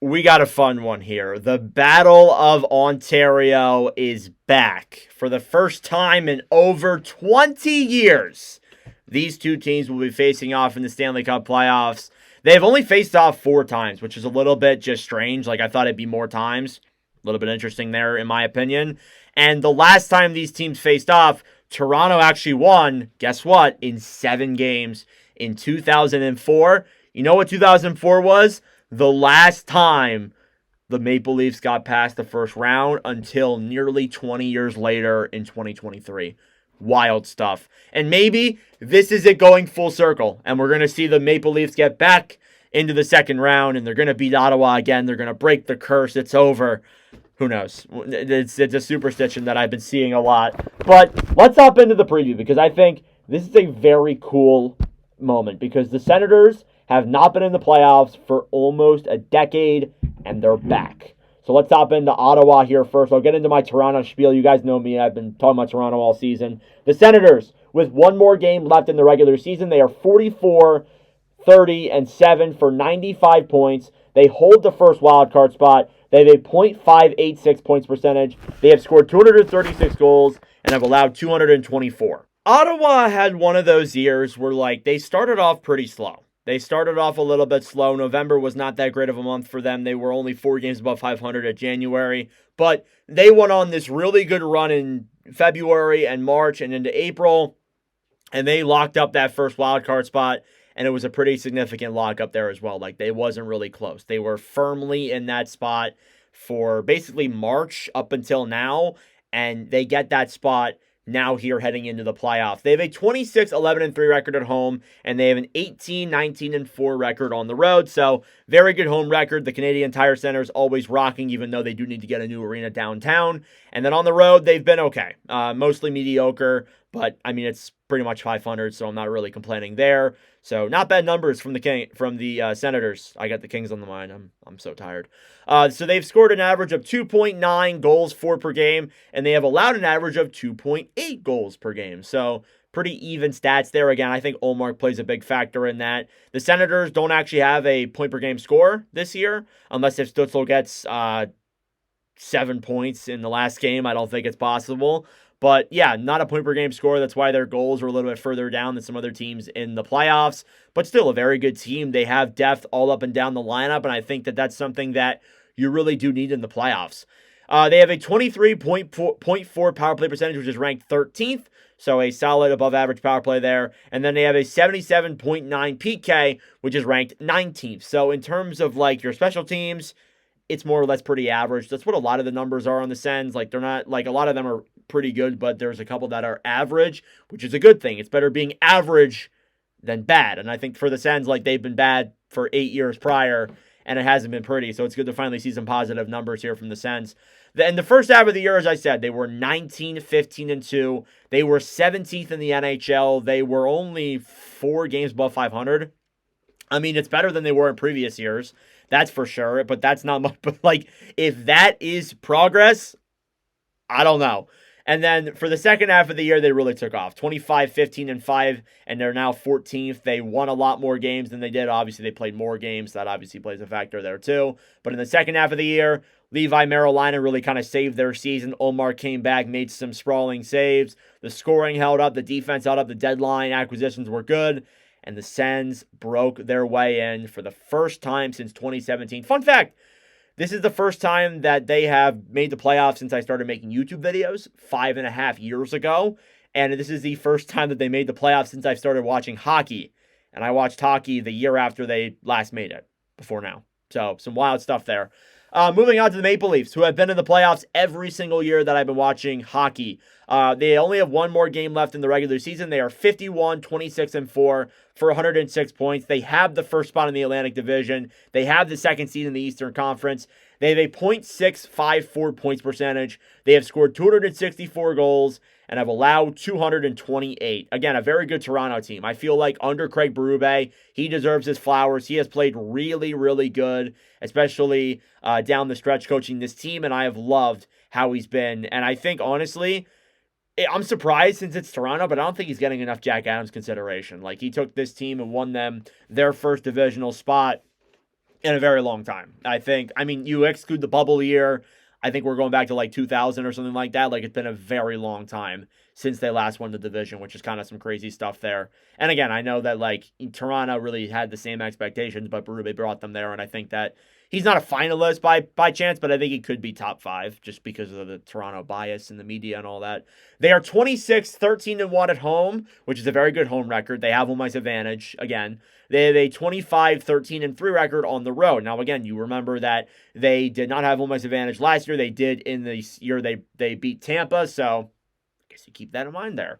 We got a fun one here. The Battle of Ontario is back. For the first time in over 20 years, these two teams will be facing off in the Stanley Cup playoffs. They've only faced off 4 times, which is a little bit just strange. Like, I thought it'd be more times. A little bit interesting there, in my opinion. And the last time these teams faced off, Toronto actually won, guess what, in 7 games in 2004. You know what 2004 was? The last time the Maple Leafs got past the first round until nearly 20 years later in 2023. Wild stuff. And maybe this is it going full circle, and we're going to see the Maple Leafs get back into the second round, and they're going to beat Ottawa again. They're going to break the curse. It's over. Who knows? It's a superstition that I've been seeing a lot. But let's hop into the preview, because I think this is a very cool moment, because the Senators have not been in the playoffs for almost a decade, and they're back. So let's hop into Ottawa here first. I'll get into my Toronto spiel. You guys know me. I've been talking about Toronto all season. The Senators, with one more game left in the regular season, they are 44, 30, and 7 for 95 points. They hold the first wild card spot. They have a .586 points percentage. They have scored 236 goals and have allowed 224. Ottawa had one of those years where, they started off pretty slow. They started off a little bit slow. November was not that great of a month for them. They were only 4 games above 500 at January. But they went on this really good run in February and March and into April. And they locked up that first wild card spot. And it was a pretty significant lock up there as well. They wasn't really close. They were firmly in that spot for basically March up until now. And they get that spot now here heading into the playoffs. They have a 26-11-3 record at home, and they have an 18-19-4 record on the road. So very good home record. The Canadian Tire Center is always rocking, even though they do need to get a new arena downtown. And then on the road, they've been okay. Mostly mediocre, but it's pretty much 500, so I'm not really complaining there. So not bad numbers from the Senators. I got the Kings on the mind. I'm so tired. So they've scored an average of 2.9 goals for per game, and they have allowed an average of 2.8 goals per game. So pretty even stats there. Again, I think Ullmark plays a big factor in that. The Senators don't actually have a point per game score this year, unless if Stützle gets 7 points in the last game. I don't think it's possible. But yeah, not a point per game score. That's why their goals are a little bit further down than some other teams in the playoffs. But still a very good team. They have depth all up and down the lineup, and I think that that's something that you really do need in the playoffs. They have a 23.4 power play percentage, which is ranked 13th. So a solid above average power play there. And then they have a 77.9 PK, which is ranked 19th. So in terms of your special teams, it's more or less pretty average. That's what a lot of the numbers are on the Sens. They're not, a lot of them are pretty good, but there's a couple that are average, which is a good thing. It's better being average than bad. And I think for the Sens, they've been bad for 8 years prior, and it hasn't been pretty. So it's good to finally see some positive numbers here from the Sens. In the first half of the year, as I said, they were 19, 15, and 2. They were 17th in the NHL. They were only 4 games above 500. It's better than they were in previous years. That's for sure, but that's not much. But if that is progress, I don't know. And then for the second half of the year, they really took off. 25, 15, and 5, and they're now 14th. They won a lot more games than they did. Obviously, they played more games. That obviously plays a factor there too. But in the second half of the year, Levi Merrill really kind of saved their season. Omar came back, made some sprawling saves. The scoring held up. The defense held up. The deadline acquisitions were good. And the Sens broke their way in for the first time since 2017. Fun fact, this is the first time that they have made the playoffs since I started making YouTube videos 5.5 years ago. And this is the first time that they made the playoffs since I've started watching hockey. And I watched hockey the year after they last made it, before now. So some wild stuff there. Moving on to the Maple Leafs, who have been in the playoffs every single year that I've been watching hockey. They only have one more game left in the regular season. They are 51, 26, and 4 for 106 points. They have the first spot in the Atlantic Division. They have the second seed in the Eastern Conference. They have a .654 points percentage. They have scored 264 goals and have allowed 228. Again, a very good Toronto team. I feel like under Craig Berube, he deserves his flowers. He has played really, really good, especially down the stretch coaching this team, and I have loved how he's been. And I think, honestly, I'm surprised since it's Toronto, but I don't think he's getting enough Jack Adams consideration. He took this team and won them their first divisional spot in a very long time. I mean, you exclude the bubble year, I think we're going back to like 2000 or something like that. Like, it's been a very long time since they last won the division, which is kind of some crazy stuff there. And again, I know that like Toronto really had the same expectations, but Berube brought them there, and I think that he's not a finalist by chance, but I think he could be top 5 just because of the Toronto bias in the media and all that. They are 26-13-1 at home, which is a very good home record. They have home ice advantage again. They have a 25-13-3 record on the road. Now, again, you remember that they did not have home ice advantage last year. They did in the year they beat Tampa, so I guess you keep that in mind there.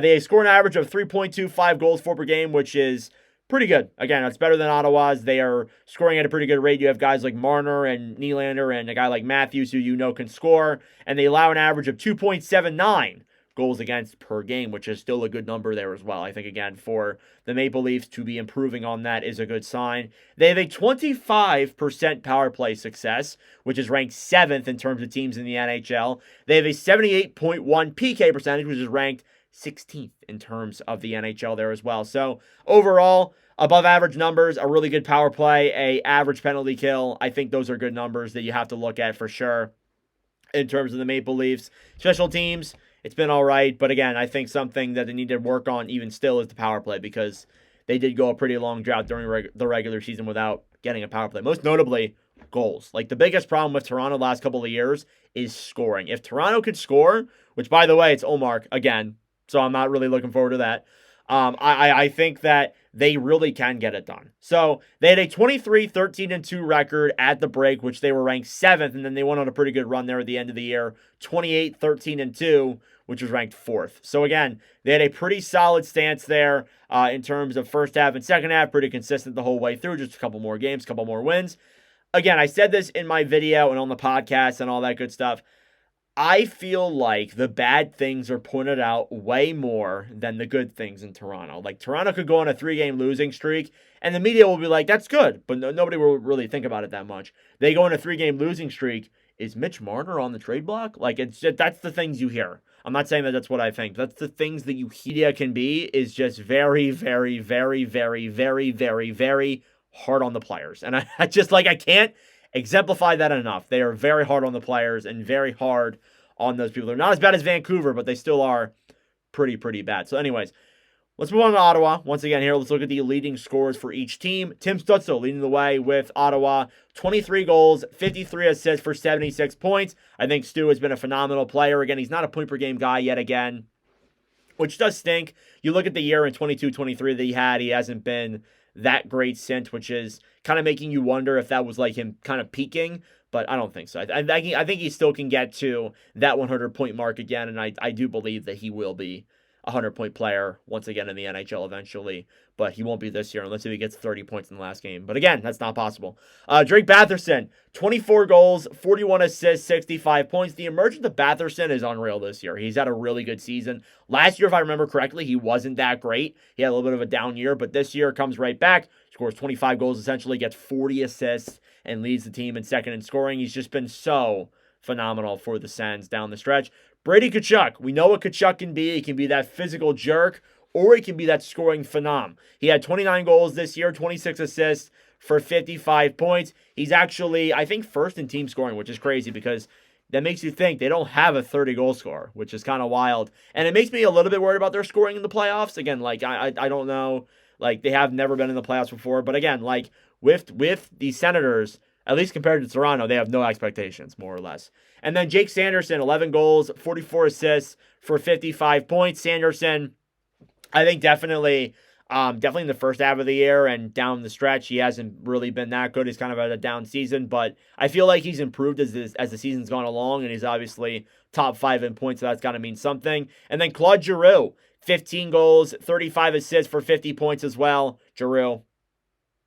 They score an average of 3.25 goals for per game, which is pretty good. Again, it's better than Ottawa's. They are scoring at a pretty good rate. You have guys like Marner and Nylander and a guy like Matthews who you know can score, and they allow an average of 2.79 goals against per game, which is still a good number there as well. I think, again, for the Maple Leafs to be improving on that is a good sign. They have a 25% power play success, which is ranked 7th in terms of teams in the NHL. They have a 78.1 PK percentage, which is ranked 16th in terms of the NHL there as well. So overall, above average numbers, a really good power play, a average penalty kill. I think those are good numbers that you have to look at for sure in terms of the Maple Leafs. Special teams, it's been all right, but again, I think something that they need to work on even still is the power play, because they did go a pretty long drought during the regular season without getting a power play. Most notably, goals. Like, the biggest problem with Toronto the last couple of years is scoring. If Toronto could score, which, by the way, it's Omar again, so I'm not really looking forward to that. I think that they really can get it done. So they had a 23-13-2 record at the break, which they were ranked 7th, and then they went on a pretty good run there at the end of the year, 28-13-2, which was ranked 4th. So again, they had a pretty solid stance there in terms of first half and second half, pretty consistent the whole way through, just a couple more games, a couple more wins. Again, I said this in my video and on the podcast and all that good stuff. I feel like the bad things are pointed out way more than the good things in Toronto. Like, Toronto could go on a 3-game losing streak, and the media will be like, that's good, but nobody will really think about it that much. They go on a 3-game losing streak. Is Mitch Marner on the trade block? Like, it's just, that's the things you hear. I'm not saying that that's what I think. That's the things that you hear. Media can be is just very, very, very, very, very, very, very hard on the players. And I just, like, I can't exemplify that enough. They are very hard on the players and very hard on those people. They're not as bad as Vancouver, but they still are pretty bad. So anyways, let's move on to Ottawa. Once again here, let's look at the leading scorers for each team. Tim Stützle leading the way with Ottawa. 23 goals, 53 assists for 76 points. I think Stu has been a phenomenal player. Again, he's not a point-per-game guy yet again, which does stink. You look at the year in 22-23 that he had, he hasn't been that great since, which is kind of making you wonder if that was like him kind of peaking, but I don't think so. I think he still can get to that 100-point mark again, and I do believe that he will be a 100-point player once again in the NHL eventually, but he won't be this year unless he gets 30 points in the last game. But again, that's not possible. Drake Batherson, 24 goals, 41 assists, 65 points. The emergence of Batherson is unreal this year. He's had a really good season. Last year, if I remember correctly, he wasn't that great. He had a little bit of a down year, but this year comes right back, scores 25 goals essentially, gets 40 assists, and leads the team in second in scoring. He's just been so phenomenal for the Sens down the stretch. Brady Tkachuk, we know what Tkachuk can be. He can be that physical jerk, or he can be that scoring phenom. He had 29 goals this year, 26 assists for 55 points. He's actually, I think, first in team scoring, which is crazy because that makes you think they don't have a 30-goal scorer, which is kind of wild. And it makes me a little bit worried about their scoring in the playoffs. Again, like, I don't know. Like, they have never been in the playoffs before. But again, like, with the Senators, at least compared to Toronto, they have no expectations, more or less. And then Jake Sanderson, 11 goals, 44 assists for 55 points. Sanderson, I think definitely in the first half of the year and down the stretch, he hasn't really been that good. He's kind of had a down season, but I feel like he's improved as the season's gone along, and he's obviously top 5 in points, so that's got to mean something. And then Claude Giroux, 15 goals, 35 assists for 50 points as well. Giroux,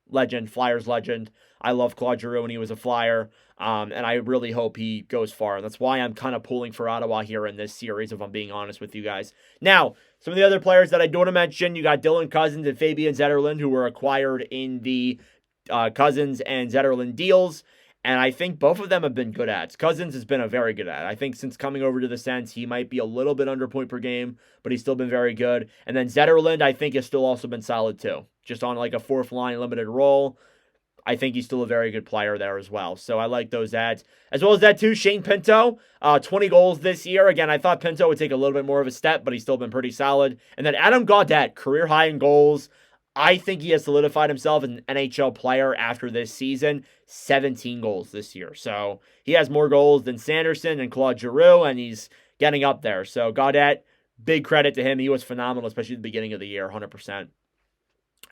legend, Flyers legend. I love Claude Giroux when he was a Flyer, and I really hope he goes far. And that's why I'm kind of pulling for Ottawa here in this series, if I'm being honest with you guys. Now, some of the other players that I do want to mention, you got Dylan Cousins and Fabian Zetterlund, who were acquired in the Cousins and Zetterlund deals. And I think both of them have been good ads. Cousins has been a very good ad. I think since coming over to the Sens, he might be a little bit under point per game, but he's still been very good. And then Zetterlund, I think, has still also been solid too. Just on like a fourth line limited role. I think he's still a very good player there as well. So I like those ads. As well as that too, Shane Pinto, 20 goals this year. Again, I thought Pinto would take a little bit more of a step, but he's still been pretty solid. And then Adam Gaudette, career high in goals. I think he has solidified himself as an NHL player after this season. 17 goals this year. So he has more goals than Sanderson and Claude Giroux, and he's getting up there. So Gaudette, big credit to him. He was phenomenal, especially at the beginning of the year, 100%.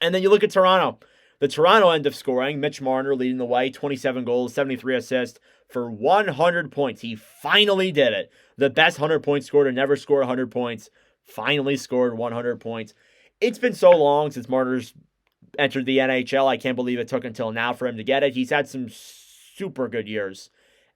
And then you look at Toronto. The Toronto end of scoring, Mitch Marner leading the way, 27 goals, 73 assists for 100 points. He finally did it. The best 100-point scorer to never score 100 points. Finally scored 100 points. It's been so long since Marner's entered the NHL. I can't believe it took until now for him to get it. He's had some super good years,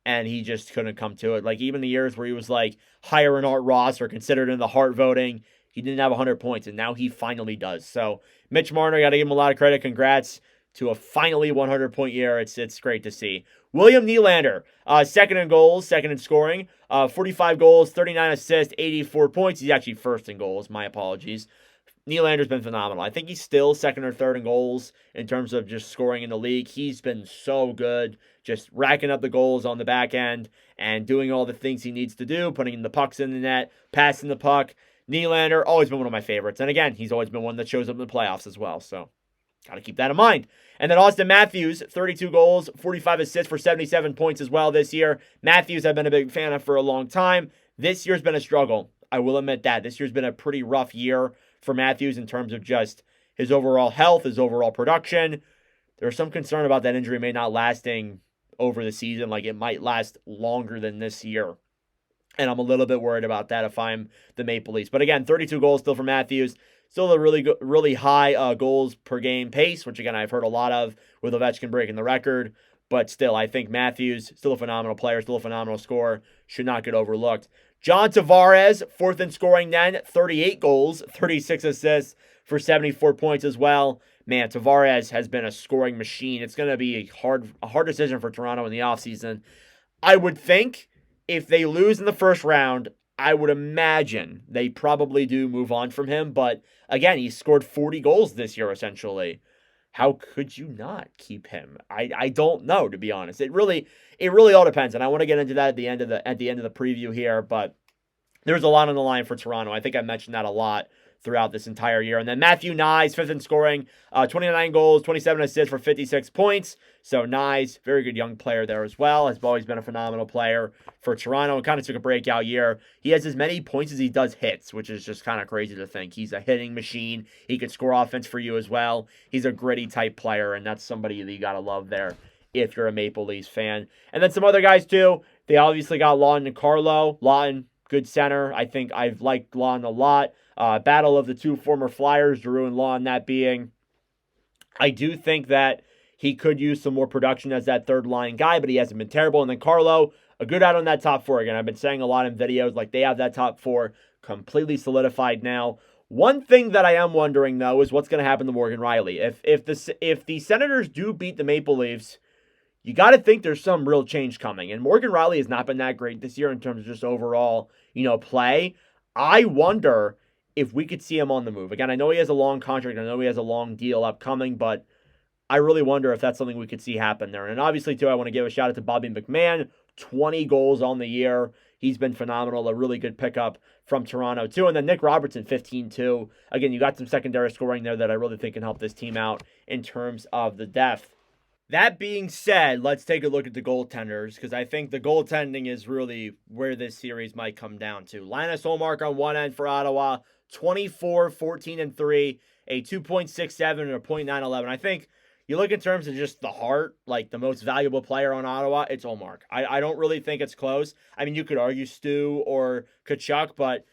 and he just couldn't come to it. Like, even the years where he was, like, higher than Art Ross or considered in the Hart voting, he didn't have 100 points, and now he finally does. So, Mitch Marner, got to give him a lot of credit. Congrats to a finally 100-point year. It's great to see. William Nylander, second in goals, second in scoring, 45 goals, 39 assists, 84 points. He's actually first in goals. My apologies. Nylander's been phenomenal. I think he's still second or third in goals in terms of just scoring in the league. He's been so good, just racking up the goals on the back end and doing all the things he needs to do, putting the pucks in the net, passing the puck. Nylander, always been one of my favorites. And again, he's always been one that shows up in the playoffs as well. So, got to keep that in mind. And then Austin Matthews, 32 goals, 45 assists for 77 points as well this year. Matthews, I've been a big fan of for a long time. This year's been a struggle. I will admit that. This year's been a pretty rough year for Matthews in terms of just his overall health, his overall production. There's some concern about that injury may not lasting over the season. Like, it might last longer than this year. And I'm a little bit worried about that if I'm the Maple Leafs. But again, 32 goals still for Matthews. Still a really high goals per game pace, which again, I've heard a lot of with Ovechkin breaking the record. But still, I think Matthews, still a phenomenal player, still a phenomenal scorer, should not get overlooked. John Tavares, fourth in scoring then, 38 goals, 36 assists for 74 points as well. Man, Tavares has been a scoring machine. It's going to be a hard decision for Toronto in the offseason. I would think if they lose in the first round, I would imagine they probably do move on from him. But again, he scored 40 goals this year, essentially. How could you not keep him? I don't know, to be honest. It really all depends, and I want to get into that at the end of the preview here. But there's a lot on the line for Toronto. I think I mentioned that a lot throughout this entire year. And then Matthew Knies, fifth in scoring, 29 goals, 27 assists for 56 points. So Knies, very good young player there as well. Has always been a phenomenal player for Toronto and kind of took a breakout year. He has as many points as he does hits, which is just kind of crazy to think. He's a hitting machine. He could score offense for you as well. He's a gritty type player, and that's somebody that you got to love there if you're a Maple Leafs fan. And then some other guys too. They obviously got Lawton and Carlo. Lawton, good center. I think I've liked Lawton a lot. Battle of the two former Flyers, Giroux and Lawton, that being. I do think that he could use some more production as that third line guy, but he hasn't been terrible. And then Carlo, a good out on that top four. Again, I've been saying a lot in videos, like they have that top four completely solidified now. One thing that I am wondering, though, is what's going to happen to Morgan Riley. If the Senators do beat the Maple Leafs, you got to think there's some real change coming. And Morgan Riley has not been that great this year in terms of just overall, play. I wonder if we could see him on the move. Again, I know he has a long contract. I know he has a long deal upcoming, but I really wonder if that's something we could see happen there. And obviously, too, I want to give a shout out to Bobby McMahon. 20 goals on the year. He's been phenomenal. A really good pickup from Toronto, too. And then Nick Robertson, 15-2. Again, you got some secondary scoring there that I really think can help this team out in terms of the depth. That being said, let's take a look at the goaltenders, because I think the goaltending is really where this series might come down to. Linus Ullmark on one end for Ottawa, 24, 14, and 3, a 2.67 and a .911. I think you look in terms of just the heart, like the most valuable player on Ottawa, it's Ullmark. I don't really think it's close. I mean, you could argue Stu or Kachuk, but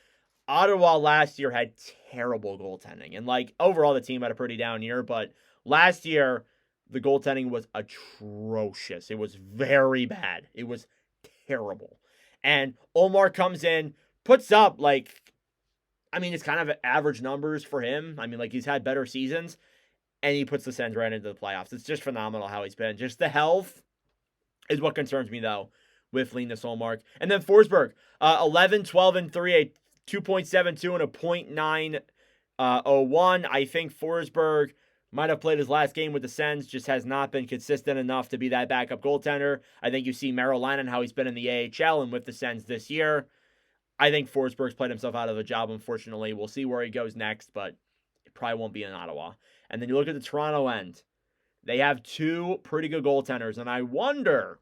Ottawa last year had terrible goaltending. And overall, the team had a pretty down year, but last year, the goaltending was atrocious. It was very bad. It was terrible. And Ullmark comes in, puts up it's kind of average numbers for him. I mean, he's had better seasons, and he puts the Sens right into the playoffs. It's just phenomenal how he's been. Just the health is what concerns me, though, with Linus Ullmark. And then Forsberg, 11, 12, and 3, a 2.72 and a .901. I think Forsberg Might have played his last game with the Sens, just has not been consistent enough to be that backup goaltender. I think you see Merrill how he's been in the AHL and with the Sens this year. I think Forsberg's played himself out of the job, unfortunately. We'll see where he goes next, but it probably won't be in Ottawa. And then you look at the Toronto end. They have two pretty good goaltenders, and I wonder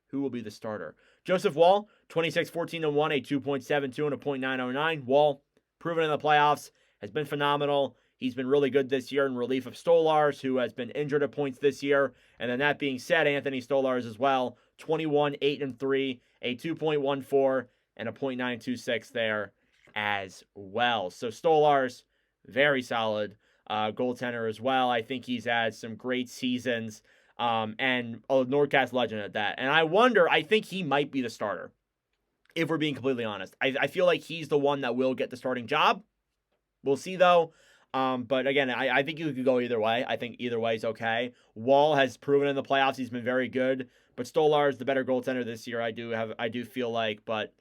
who will be the starter. Joseph Woll, 26-14-1, a 2.72 and a .909. Woll, proven in the playoffs, has been phenomenal. He's been really good this year in relief of Stolarz, who has been injured at points this year. And then that being said, Anthony Stolarz as well, 21-8-3, a 2.14 and a .926 there as well. So Stolarz, very solid goaltender as well. I think he's had some great seasons, and a Nordcast legend at that. And I think he might be the starter, if we're being completely honest. I feel like he's the one that will get the starting job. We'll see, though. But again, I think you could go either way. I think either way is okay. Woll has proven in the playoffs he's been very good, but Stolarz the better goaltender this year. I do feel like, but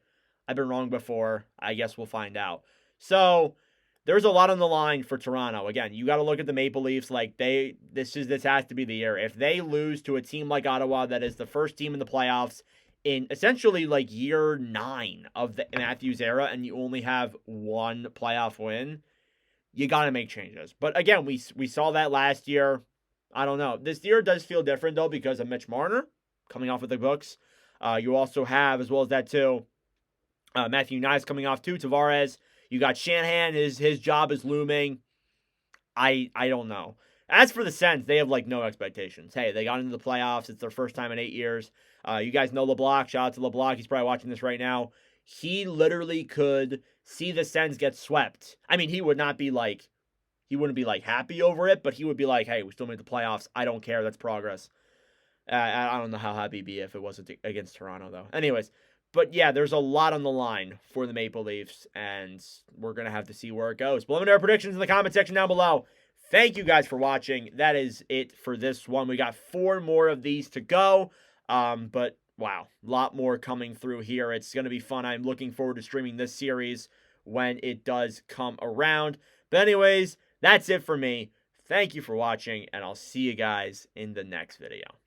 I've been wrong before. I guess we'll find out. So there's a lot on the line for Toronto. Again, you got to look at the Maple Leafs. Like this has to be the year. If they lose to a team like Ottawa, that is the first team in the playoffs in essentially like year 9 of the Matthews era, and you only have one playoff win, you got to make changes. But again, we saw that last year. I don't know. This year does feel different, though, because of Mitch Marner coming off of the books. You also have, as well as that, too, Matthew Knies coming off, too. Tavares. You got Shanahan. His job is looming. I don't know. As for the Sens, they have, like, no expectations. Hey, they got into the playoffs. It's their first time in 8 years. You guys know LeBlanc. Shout out to LeBlanc. He's probably watching this right now. He literally could see the Sens get swept. I mean, he wouldn't be like happy over it, but he would be like, hey, we still made the playoffs. I don't care. That's progress. I don't know how happy he'd be if it wasn't against Toronto, though. Anyways, but yeah, there's a lot on the line for the Maple Leafs, and we're going to have to see where it goes. But let me know our predictions in the comment section down below. Thank you guys for watching. That is it for this one. We got 4 more of these to go, but wow, a lot more coming through here. It's going to be fun. I'm looking forward to streaming this series when it does come around. But anyways, that's it for me. Thank you for watching, and I'll see you guys in the next video.